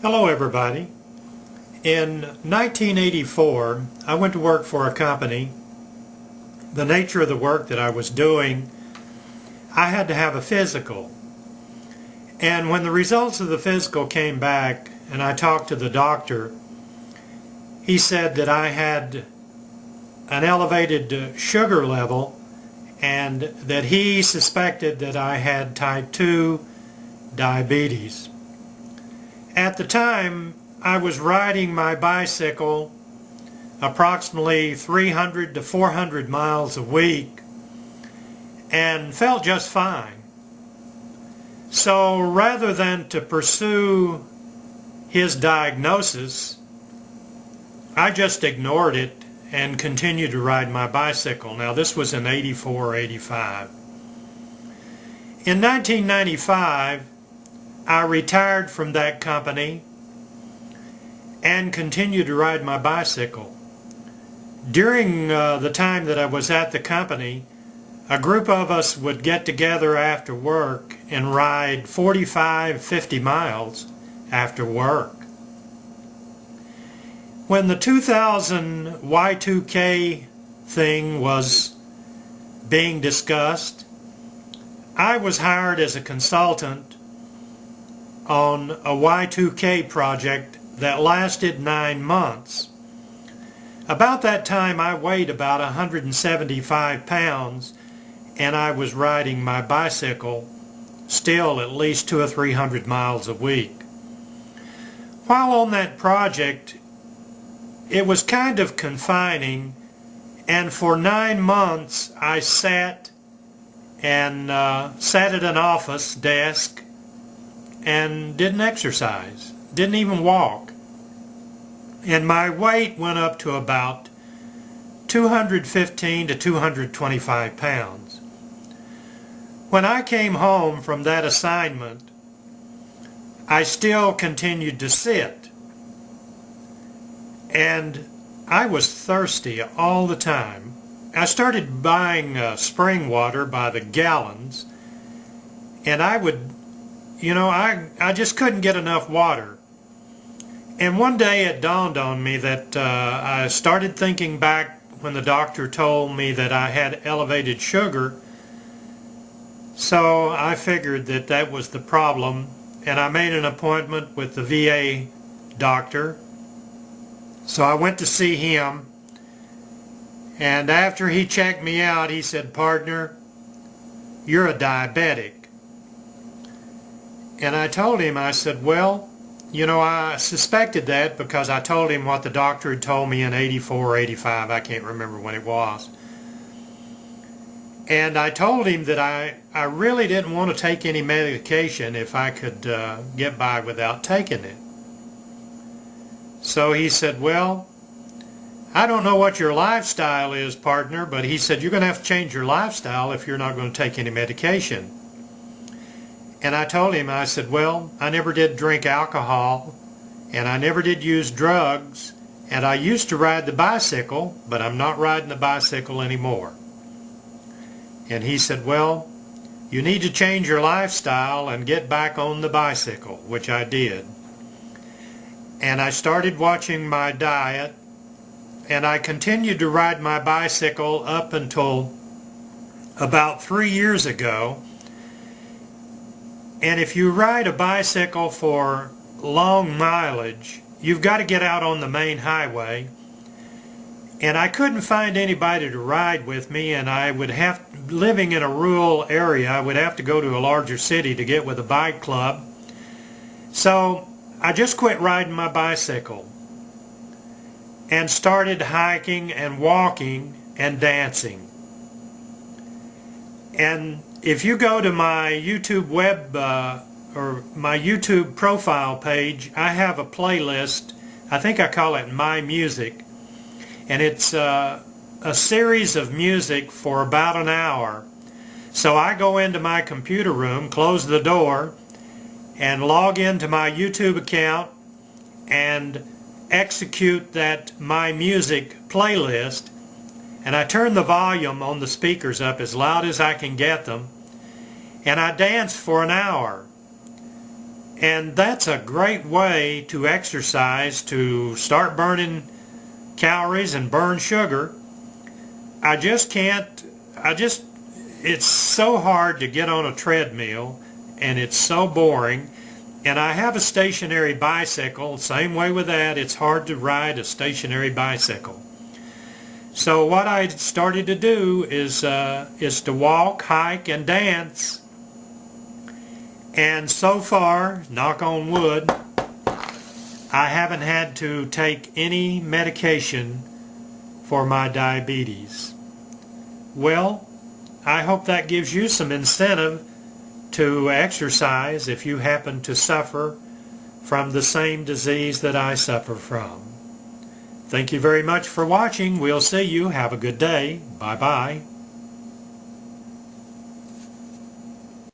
Hello everybody. In 1984, I went to work for a company. The nature of the work that I was doing, I had to have a physical. And when the results of the physical came back and I talked to the doctor, he said that I had an elevated sugar level and that he suspected that I had type 2 diabetes. At the time, I was riding my bicycle approximately 300 to 400 miles a week and felt just fine. So rather than to pursue his diagnosis, I just ignored it and continued to ride my bicycle. Now this was in 84 or 85. In 1995, I retired from that company and continued to ride my bicycle. During the time that I was at the company, a group of us would get together after work and ride 45, 50 miles after work. When the 2000 Y2K thing was being discussed, I was hired as a consultant on a Y2K project that lasted 9 months. About that time I weighed about 175 pounds and I was riding my bicycle still at least 200 or 300 miles a week. While on that project, it was kind of confining, and for 9 months I sat at an office desk and didn't exercise, didn't even walk. And my weight went up to about 215 to 225 pounds. When I came home from that assignment, I still continued to sit. And I was thirsty all the time. I started buying spring water by the gallons, and I would I just couldn't get enough water. And one day it dawned on me that I started thinking back when the doctor told me that I had elevated sugar. So I figured that that was the problem, and I made an appointment with the VA doctor. So I went to see him, and after he checked me out, he said, "Partner, you're a diabetic." And I told him, I said, well, I suspected that because I told him what the doctor had told me in 84 or 85, I can't remember when it was. And I told him that I really didn't want to take any medication if I could get by without taking it. So he said, well, I don't know what your lifestyle is, partner, but he said, you're going to have to change your lifestyle if you're not going to take any medication. And I told him, I said, well, I never did drink alcohol, and I never did use drugs, and I used to ride the bicycle, but I'm not riding the bicycle anymore. And he said, well, you need to change your lifestyle and get back on the bicycle, which I did. And I started watching my diet, and I continued to ride my bicycle up until about 3 years ago. And if you ride a bicycle for long mileage, you've got to get out on the main highway. And I couldn't find anybody to ride with me, and I would have, living in a rural area, I would have to go to a larger city to get with a bike club. So I just quit riding my bicycle and started hiking and walking and dancing. And if you go to my YouTube or my YouTube profile page, I have a playlist. I think I call it My Music, and it's a series of music for about an hour. So I go into my computer room, close the door, and log into my YouTube account and execute that My Music playlist, and I turn the volume on the speakers up as loud as I can get them, and I dance for an hour. And that's a great way to exercise, to start burning calories and burn sugar. It's so hard to get on a treadmill, and it's so boring. And I have a stationary bicycle. Same way with that, it's hard to ride a stationary bicycle. So what I started to do is to walk, hike, and dance. And so far, knock on wood, I haven't had to take any medication for my diabetes. Well, I hope that gives you some incentive to exercise if you happen to suffer from the same disease that I suffer from. Thank you very much for watching. We'll see you. Have a good day. Bye-bye.